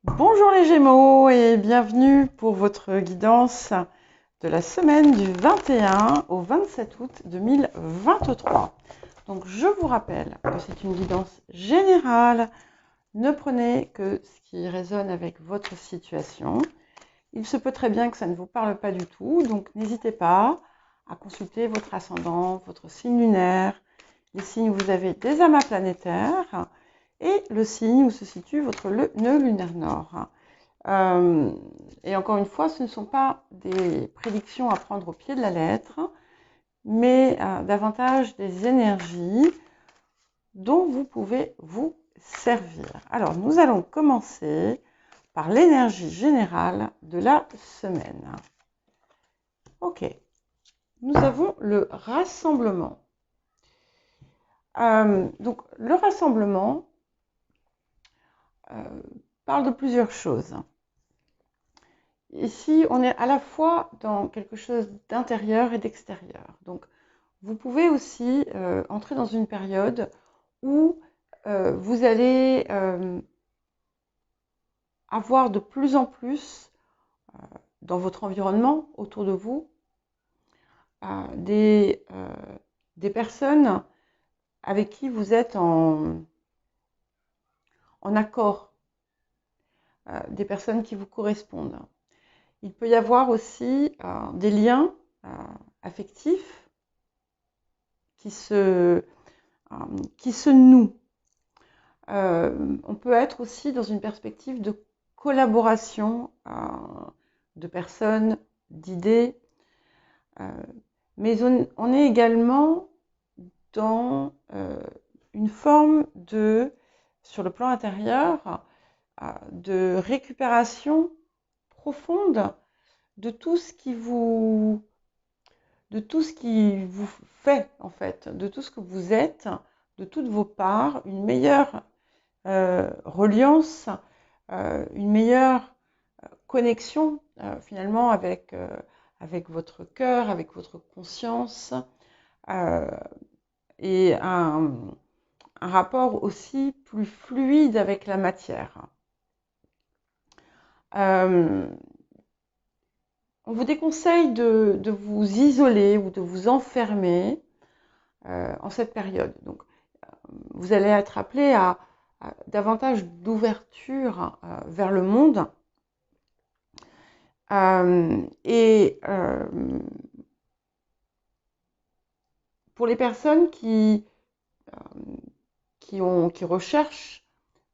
Bonjour les Gémeaux et bienvenue pour votre guidance de la semaine du 21 au 27 août 2023. Donc je vous rappelle que c'est une guidance générale, ne prenez que ce qui résonne avec votre situation. Il se peut très bien que ça ne vous parle pas du tout, donc n'hésitez pas à consulter votre ascendant, votre signe lunaire, les signes où vous avez des amas planétaires et le signe où se situe votre nœud lunaire nord. Et encore une fois, ce ne sont pas des prédictions à prendre au pied de la lettre, mais davantage des énergies dont vous pouvez vous servir. Alors, nous allons commencer par l'énergie générale de la semaine. Ok, nous avons le rassemblement. Donc, le rassemblement parle de plusieurs choses. Ici, on est à la fois dans quelque chose d'intérieur et d'extérieur. Donc, vous pouvez aussi entrer dans une période où vous allez avoir de plus en plus dans votre environnement, autour de vous, des personnes avec qui vous êtes en accord, des personnes qui vous correspondent. Il peut y avoir aussi des liens affectifs qui se nouent. On peut être aussi dans une perspective de collaboration de personnes, d'idées, mais on est également dans une forme de, sur le plan intérieur, de récupération profonde de tout ce qui vous fait, en fait, de tout ce que vous êtes, de toutes vos parts, une meilleure reliance, une meilleure connexion finalement avec votre cœur, avec votre conscience, et un rapport aussi plus fluide avec la matière. On vous déconseille de vous isoler ou de vous enfermer en cette période. Donc, vous allez être appelé à davantage d'ouverture vers le monde. Pour les personnes qui recherchent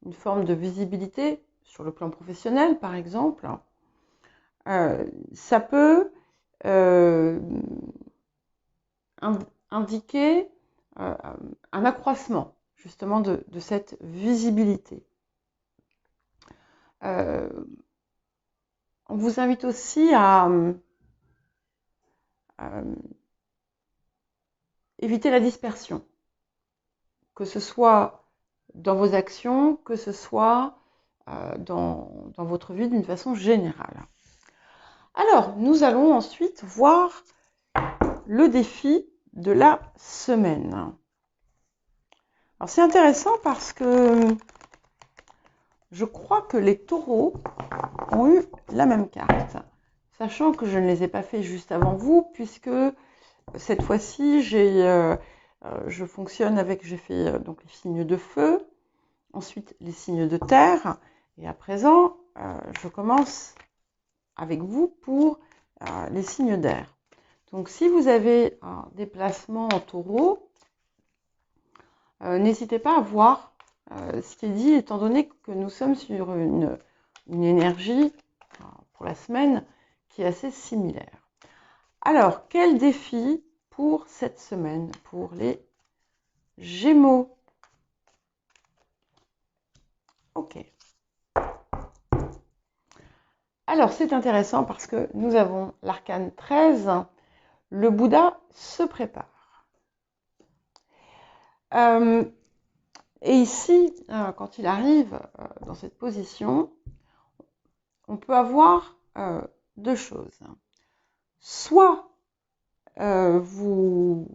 une forme de visibilité sur le plan professionnel, par exemple, ça peut indiquer un accroissement justement de cette visibilité. On vous invite aussi à éviter la dispersion, que ce soit dans vos actions, que ce soit dans votre vie d'une façon générale. Alors, nous allons ensuite voir le défi de la semaine. Alors, c'est intéressant parce que je crois que les taureaux ont eu la même carte, sachant que je ne les ai pas fait juste avant vous, puisque cette fois-ci, je fonctionne avec, j'ai fait donc les signes de feu, ensuite les signes de terre, et à présent, je commence avec vous pour les signes d'air. Donc si vous avez un déplacement en taureau, n'hésitez pas à voir ce qui est dit, étant donné que nous sommes sur une énergie pour la semaine qui est assez similaire. Alors, quel défi pour cette semaine pour les Gémeaux? Ok. Alors, c'est intéressant parce que nous avons l'arcane 13, le Bouddha se prépare. Et ici, quand il arrive dans cette position, on peut avoir deux choses. Soit vous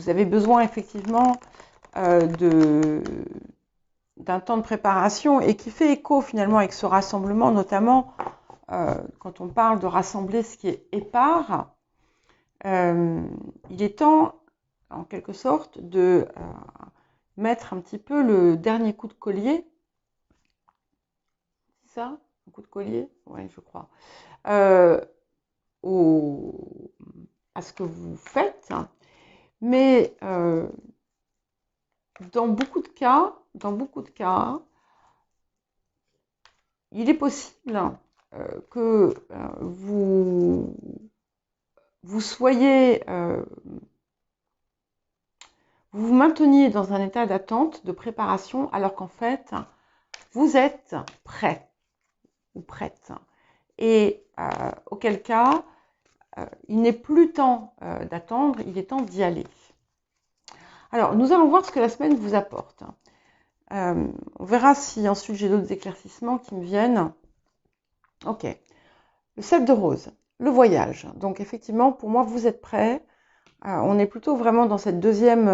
avez besoin effectivement d'un temps de préparation et qui fait écho finalement avec ce rassemblement, notamment quand on parle de rassembler ce qui est épars. Il est temps, en quelque sorte, de mettre un petit peu le dernier coup de collier. C'est ça? Un coup de collier? Oui, je crois. À ce que vous faites. Mais dans beaucoup de cas, il est possible que vous soyez, vous vous mainteniez dans un état d'attente, de préparation, alors qu'en fait, vous êtes prêt ou prête. Et auquel cas, il n'est plus temps d'attendre, il est temps d'y aller. Alors, nous allons voir ce que la semaine vous apporte. On verra si ensuite j'ai d'autres éclaircissements qui me viennent. Ok. Le 7 de rose, le voyage. Donc effectivement, pour moi, vous êtes prêts. On est plutôt vraiment dans cette deuxième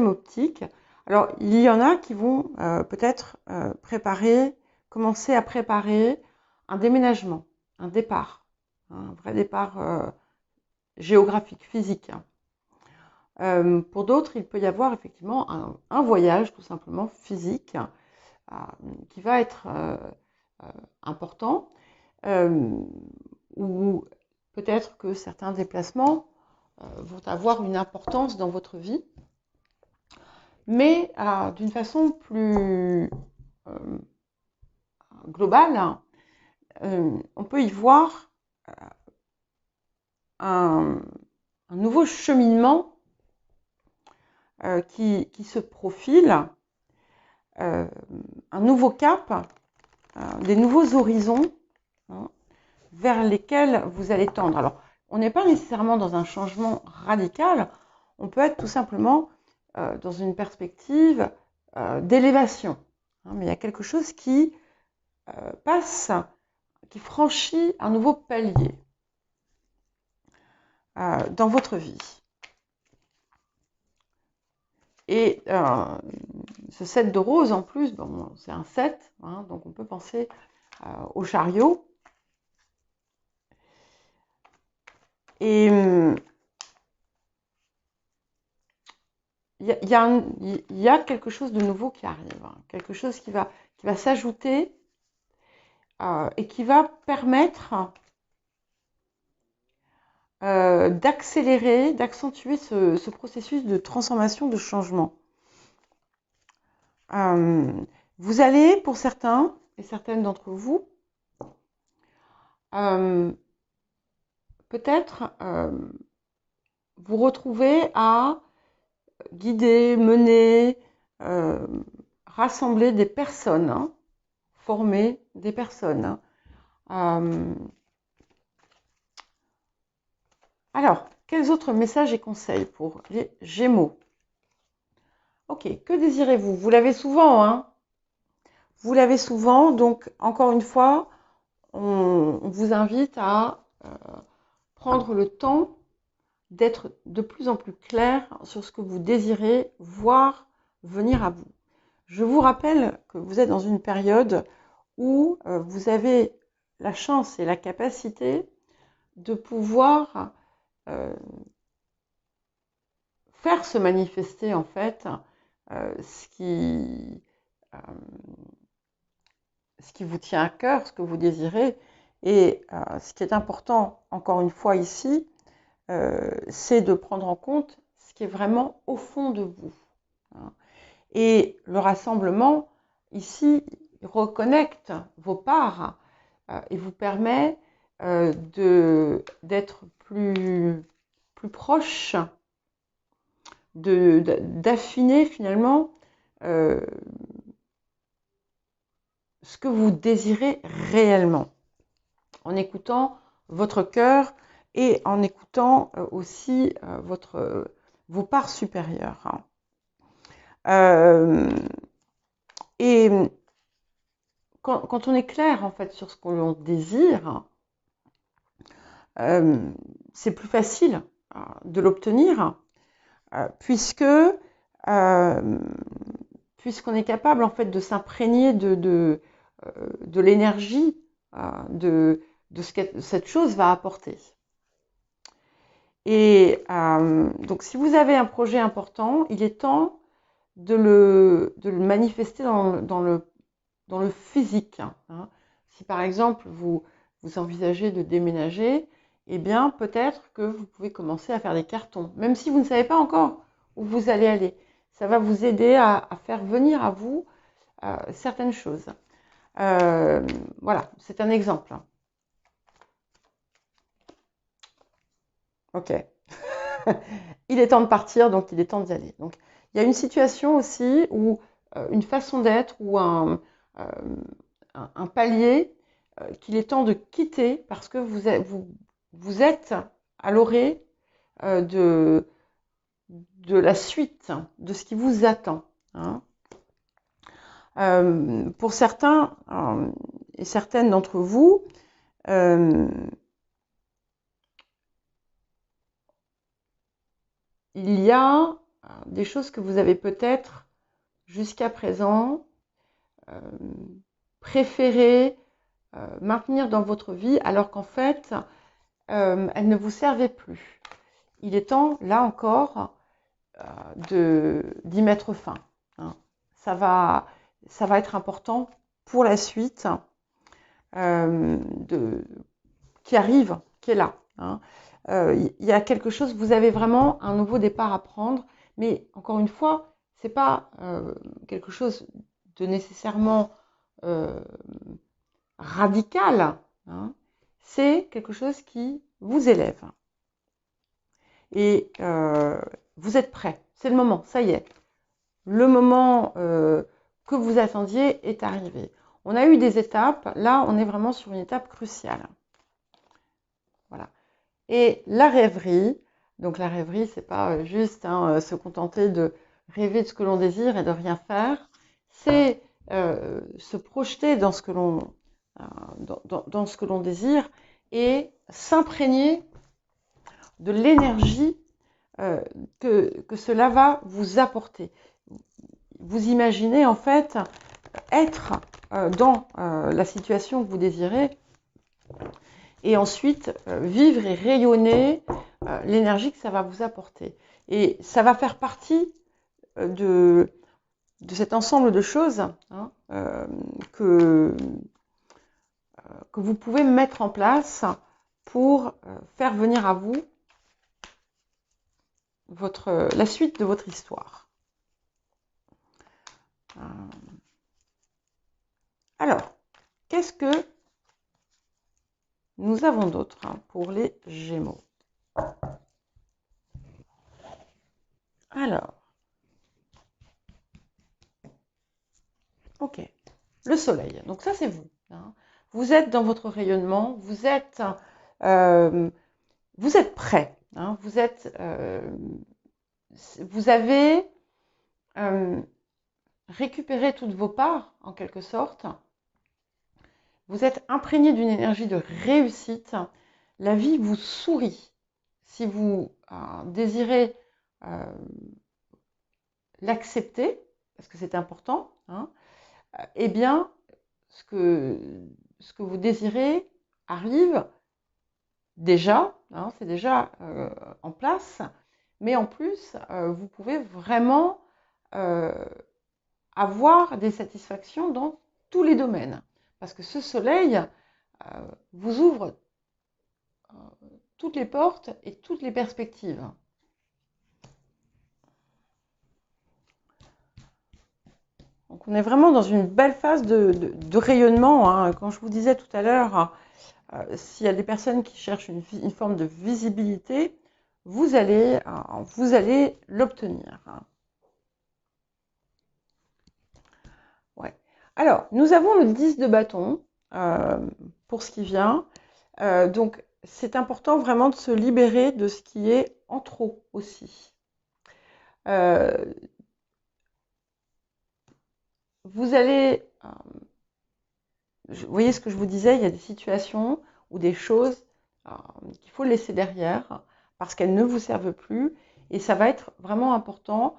optique. Alors, il y en a qui vont peut-être commencer à préparer un déménagement, un départ, un vrai départ géographique, physique. Pour d'autres, il peut y avoir effectivement un voyage tout simplement physique qui va être important, ou peut-être que certains déplacements vont avoir une importance dans votre vie, mais d'une façon plus globale, on peut y voir un nouveau cheminement qui se profile, un nouveau cap, des nouveaux horizons vers lesquels vous allez tendre. Alors, on n'est pas nécessairement dans un changement radical, on peut être tout simplement dans une perspective d'élévation. Mais il y a quelque chose qui qui franchit un nouveau palier dans votre vie. Et ce 7 de rose, en plus, bon, c'est un 7, donc on peut penser au chariot. Et il y a quelque chose de nouveau qui arrive, quelque chose qui va s'ajouter et qui va permettre d'accélérer, d'accentuer ce processus de transformation, de changement. Vous allez, pour certains et certaines d'entre vous, peut-être vous retrouver à guider, mener, rassembler des personnes, former des personnes. Alors, quels autres messages et conseils pour les Gémeaux? Ok, que désirez-vous? Vous l'avez souvent, Vous l'avez souvent, donc encore une fois, on vous invite à prendre le temps d'être de plus en plus clair sur ce que vous désirez voir venir à vous. Je vous rappelle que vous êtes dans une période où vous avez la chance et la capacité de pouvoir faire se manifester en fait ce qui vous tient à cœur, ce que vous désirez. Et ce qui est important, encore une fois ici, c'est de prendre en compte ce qui est vraiment au fond de vous. Et le rassemblement, ici, reconnecte vos parts et vous permet d'être plus proche, d'affiner finalement ce que vous désirez réellement, en écoutant votre cœur et en écoutant aussi vos parts supérieures. Et quand on est clair en fait sur ce qu'on désire, c'est plus facile puisqu'on est capable en fait de s'imprégner de l'énergie de ce que cette chose va apporter. Et donc si vous avez un projet important, il est temps de le manifester dans le physique. Hein. Si par exemple vous envisagez de déménager, eh bien peut-être que vous pouvez commencer à faire des cartons, même si vous ne savez pas encore où vous allez aller. Ça va vous aider à faire venir à vous certaines choses. Voilà, c'est un exemple. Ok. Il est temps de partir, donc il est temps d'y aller. Donc il y a une situation aussi où une façon d'être ou un palier qu'il est temps de quitter parce que vous êtes à l'orée de la suite, de ce qui vous attend. Hein. Pour certains et certaines d'entre vous, il y a des choses que vous avez peut-être jusqu'à présent préféré maintenir dans votre vie alors qu'en fait, elles ne vous servaient plus. Il est temps, là encore, d'y mettre fin. Hein. Ça va être important pour la suite qui arrive, qui est là. Hein. Y a quelque chose, vous avez vraiment un nouveau départ à prendre, mais encore une fois, c'est pas quelque chose de nécessairement radical, hein. C'est quelque chose qui vous élève. Et vous êtes prêt, c'est le moment, ça y est. Le moment que vous attendiez est arrivé. On a eu des étapes, là on est vraiment sur une étape cruciale. Voilà. Et la rêverie, donc la rêverie, c'est pas juste se contenter de rêver de ce que l'on désire et de rien faire, c'est se projeter dans ce que l'on dans ce que l'on désire et s'imprégner de l'énergie que cela va vous apporter. Vous imaginez en fait être dans la situation que vous désirez et ensuite vivre et rayonner l'énergie que ça va vous apporter. Et ça va faire partie de cet ensemble de choses hein, que vous pouvez mettre en place pour faire venir à vous la suite de votre histoire. Alors, qu'est-ce que nous avons d'autre pour les Gémeaux? Alors, ok, le soleil. Donc ça, c'est vous. Hein. Vous êtes dans votre rayonnement, vous êtes prêt. Hein, vous avez récupéré toutes vos parts, en quelque sorte. Vous êtes imprégné d'une énergie de réussite. La vie vous sourit. Si vous désirez l'accepter, parce que c'est important, hein, eh bien, ce que vous désirez arrive déjà, hein, c'est déjà en place, mais en plus, vous pouvez vraiment avoir des satisfactions dans tous les domaines. Parce que ce soleil vous ouvre toutes les portes et toutes les perspectives. Donc on est vraiment dans une belle phase de rayonnement. Hein. Quand je vous disais tout à l'heure, s'il y a des personnes qui cherchent une forme de visibilité, vous allez l'obtenir. Ouais. Alors, nous avons le 10 de bâton pour ce qui vient. Donc, c'est important vraiment de se libérer de ce qui est en trop aussi. Vous allez... vous voyez ce que je vous disais, il y a des situations ou des choses qu'il faut laisser derrière parce qu'elles ne vous servent plus. Et ça va être vraiment important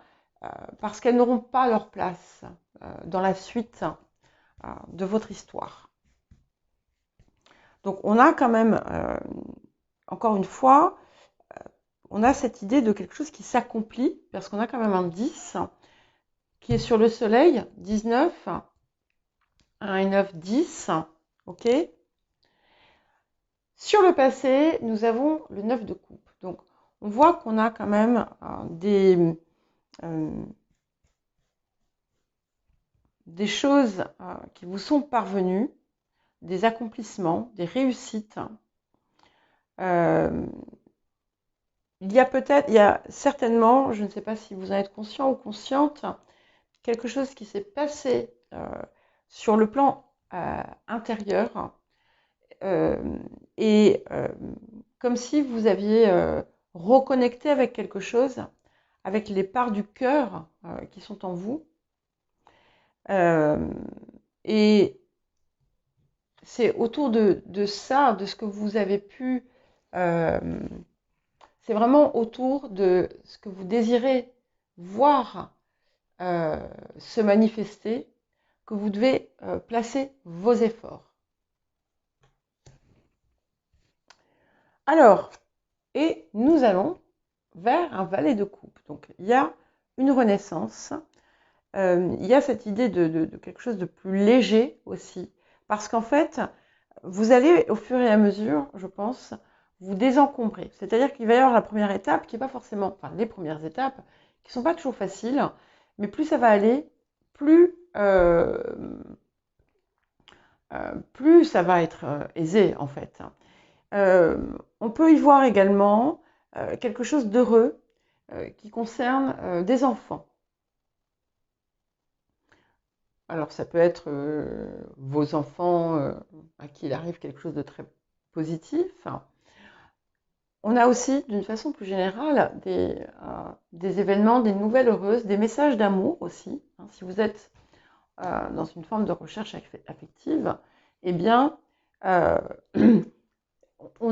parce qu'elles n'auront pas leur place dans la suite de votre histoire. Donc on a quand même, encore une fois, on a cette idée de quelque chose qui s'accomplit, parce qu'on a quand même un 10 qui est sur le soleil, 19, 1 et 9, 10, ok. Sur le passé, nous avons le 9 de coupe. Donc on voit qu'on a quand même des choses qui vous sont parvenues, des accomplissements, des réussites. Il y a certainement, je ne sais pas si vous en êtes conscient ou consciente, quelque chose qui s'est passé sur le plan intérieur et comme si vous aviez reconnecté avec quelque chose, avec les parts du cœur qui sont en vous. Et c'est autour de ça, de ce que vous avez pu... c'est vraiment autour de ce que vous désirez voir se manifester que vous devez placer vos efforts. Alors, et nous allons vers un valet de coupe. Donc, il y a une renaissance. Il y a cette idée de quelque chose de plus léger aussi. Parce qu'en fait, vous allez au fur et à mesure, je pense, vous désencombrer. C'est-à-dire qu'il va y avoir la première étape qui n'est pas forcément, enfin les premières étapes, qui ne sont pas toujours faciles, mais plus ça va aller, plus ça va être aisé en fait. On peut y voir également quelque chose d'heureux qui concerne des enfants. Alors ça peut être vos enfants à qui il arrive quelque chose de très positif. On a aussi, d'une façon plus générale, des événements, des nouvelles heureuses, des messages d'amour aussi. Hein, si vous êtes dans une forme de recherche affective, eh bien, on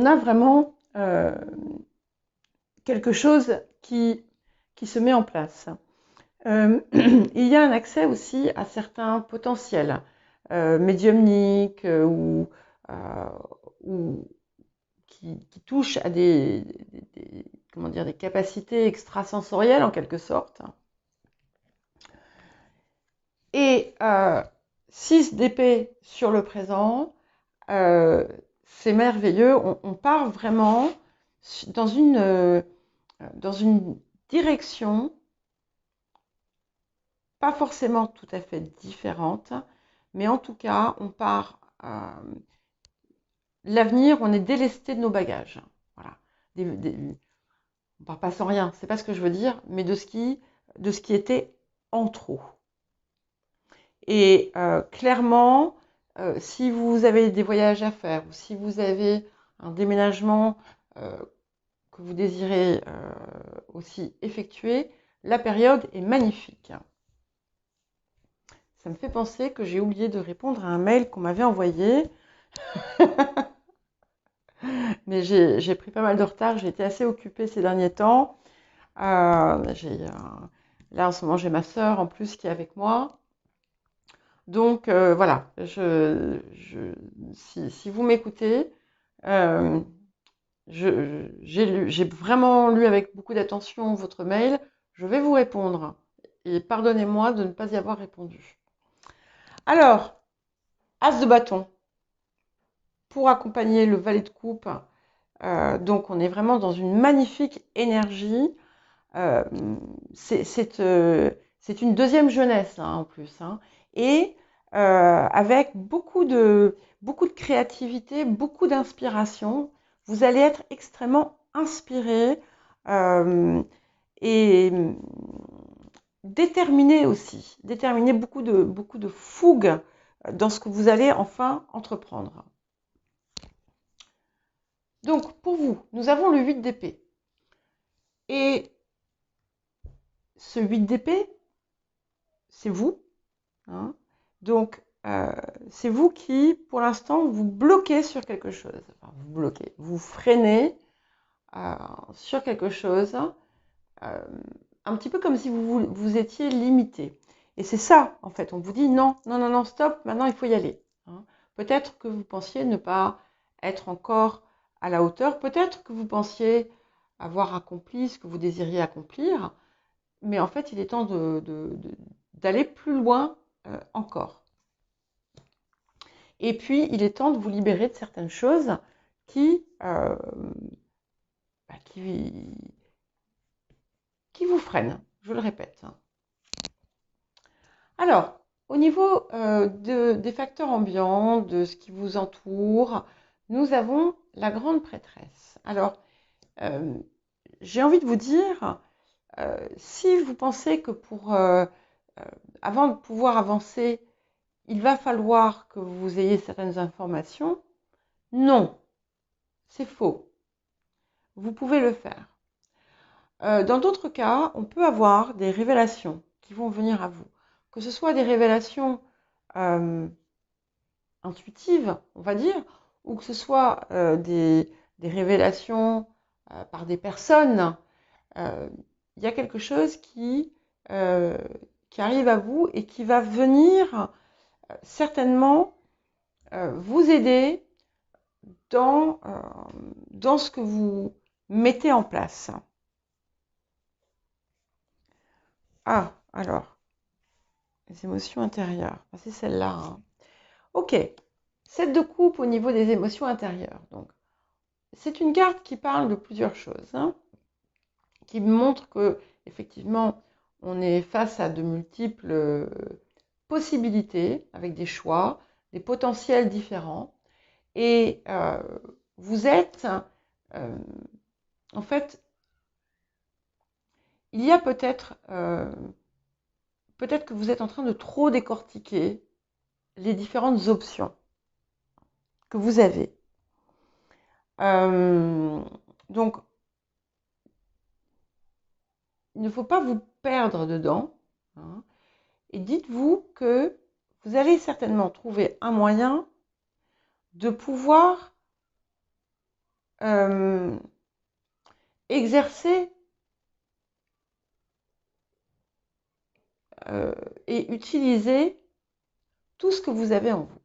a vraiment quelque chose qui se met en place. Il y a un accès aussi à certains potentiels médiumniques ou qui touchent à des capacités extrasensorielles en quelque sorte. Et 6 d'épée sur le présent, c'est merveilleux. On part vraiment dans une direction pas forcément tout à fait différente, mais en tout cas, on part... l'avenir, on est délesté de nos bagages. Voilà. On part pas sans rien, c'est pas ce que je veux dire, mais de ce qui était en trop. Et clairement, si vous avez des voyages à faire, ou si vous avez un déménagement que vous désirez aussi effectuer, la période est magnifique. Ça me fait penser que j'ai oublié de répondre à un mail qu'on m'avait envoyé. Mais j'ai pris pas mal de retard, j'ai été assez occupée ces derniers temps. Là, en ce moment, j'ai ma sœur en plus qui est avec moi. Donc, voilà, si vous m'écoutez, j'ai vraiment lu avec beaucoup d'attention votre mail. Je vais vous répondre. Et pardonnez-moi de ne pas y avoir répondu. Alors, As de bâton. Pour accompagner le valet de coupe, donc on est vraiment dans une magnifique énergie. C'est une deuxième jeunesse hein, en plus. Hein, et avec beaucoup de créativité, beaucoup d'inspiration. Vous allez être extrêmement inspiré et déterminé aussi. Déterminé, beaucoup de fougue dans ce que vous allez enfin entreprendre. Donc, pour vous, nous avons le 8 d'épée. Et ce 8 d'épée, c'est vous. Hein. Donc, c'est vous qui, pour l'instant, vous bloquez sur quelque chose. Enfin, vous bloquez, vous freinez sur quelque chose un petit peu comme si vous étiez limité. Et c'est ça, en fait. On vous dit non, non, non, non, stop, maintenant il faut y aller. Hein. Peut-être que vous pensiez ne pas être encore à la hauteur, peut-être que vous pensiez avoir accompli ce que vous désiriez accomplir, mais en fait, il est temps d'aller plus loin encore. Et puis, il est temps de vous libérer de certaines choses qui vous freinent, je le répète. Alors, au niveau des facteurs ambiants, de ce qui vous entoure, nous avons la grande prêtresse. Alors, j'ai envie de vous dire, si vous pensez que avant de pouvoir avancer, il va falloir que vous ayez certaines informations, non, c'est faux. Vous pouvez le faire. Dans d'autres cas, on peut avoir des révélations qui vont venir à vous. Que ce soit des révélations intuitives, on va dire, ou que ce soit des révélations par des personnes. Il y a quelque chose qui arrive à vous et qui va venir certainement vous aider dans ce que vous mettez en place. Ah, alors, les émotions intérieures. C'est celle-là. Hein. Ok. 7 de coupe au niveau des émotions intérieures. Donc, c'est une carte qui parle de plusieurs choses. Hein, qui montre que, effectivement, on est face à de multiples possibilités, avec des choix, des potentiels différents. Et vous êtes, en fait, il y a peut-être que vous êtes en train de trop décortiquer les différentes options que vous avez. Donc, il ne faut pas vous perdre dedans. Hein, et dites-vous que vous allez certainement trouver un moyen de pouvoir exercer et utiliser tout ce que vous avez en vous.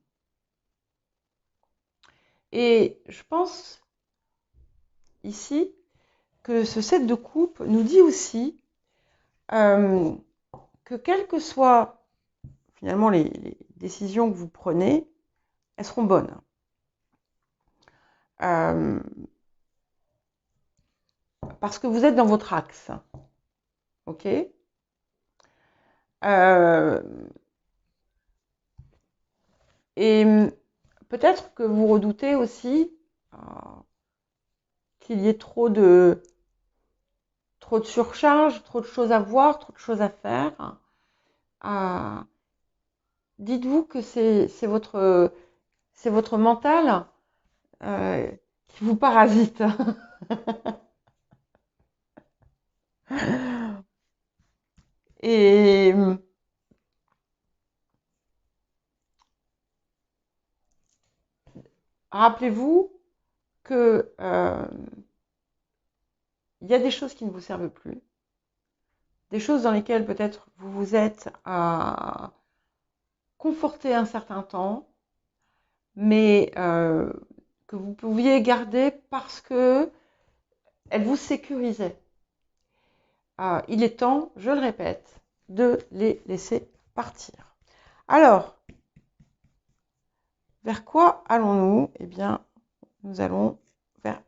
Et je pense ici que ce 7 de coupe nous dit aussi que quelles que soient finalement les décisions que vous prenez, elles seront bonnes. Parce que vous êtes dans votre axe. Ok ? Et peut-être que vous redoutez aussi qu'il y ait trop de surcharge, trop de choses à voir, trop de choses à faire. Dites-vous que c'est votre mental qui vous parasite. Et rappelez-vous que il y a des choses qui ne vous servent plus, des choses dans lesquelles peut-être vous vous êtes conforté un certain temps, mais que vous pouviez garder parce que elles vous sécurisaient. Il est temps, je le répète, de les laisser partir. Alors, vers quoi allons-nous ? Eh bien, nous allons vers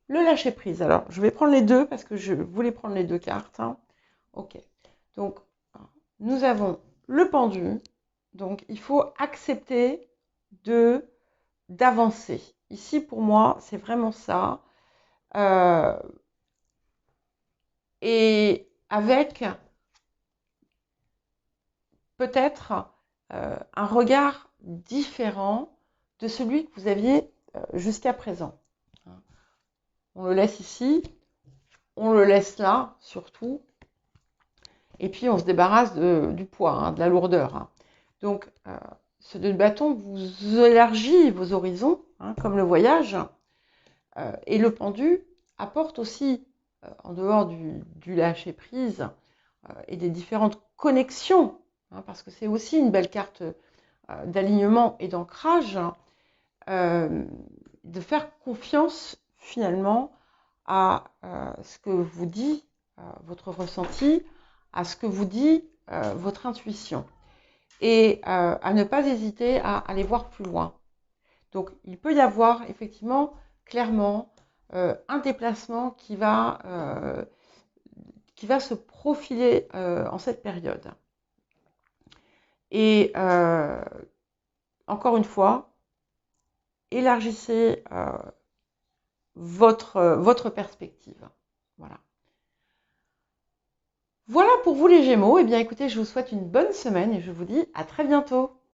le lâcher-prise. Alors, je vais prendre les deux parce que je voulais prendre les deux cartes. Hein. Ok. Donc, nous avons le pendu. Donc, il faut accepter d'avancer. Ici, pour moi, c'est vraiment ça. Et avec peut-être un regard différent de celui que vous aviez jusqu'à présent. On le laisse ici, on le laisse là, surtout. Et puis, on se débarrasse du poids, hein, de la lourdeur. Hein. Donc, ce 2 de bâton vous élargit vos horizons, hein, comme le voyage. Et le pendu apporte aussi en dehors du lâcher-prise et des différentes connexions, hein, parce que c'est aussi une belle carte d'alignement et d'ancrage, de faire confiance finalement à ce que vous dit votre ressenti, à ce que vous dit votre intuition, et à ne pas hésiter à aller voir plus loin. Donc il peut y avoir effectivement clairement un déplacement qui va se profiler en cette période. Et encore une fois, élargissez votre perspective. Voilà. Voilà pour vous les Gémeaux. Eh bien écoutez, je vous souhaite une bonne semaine et je vous dis à très bientôt.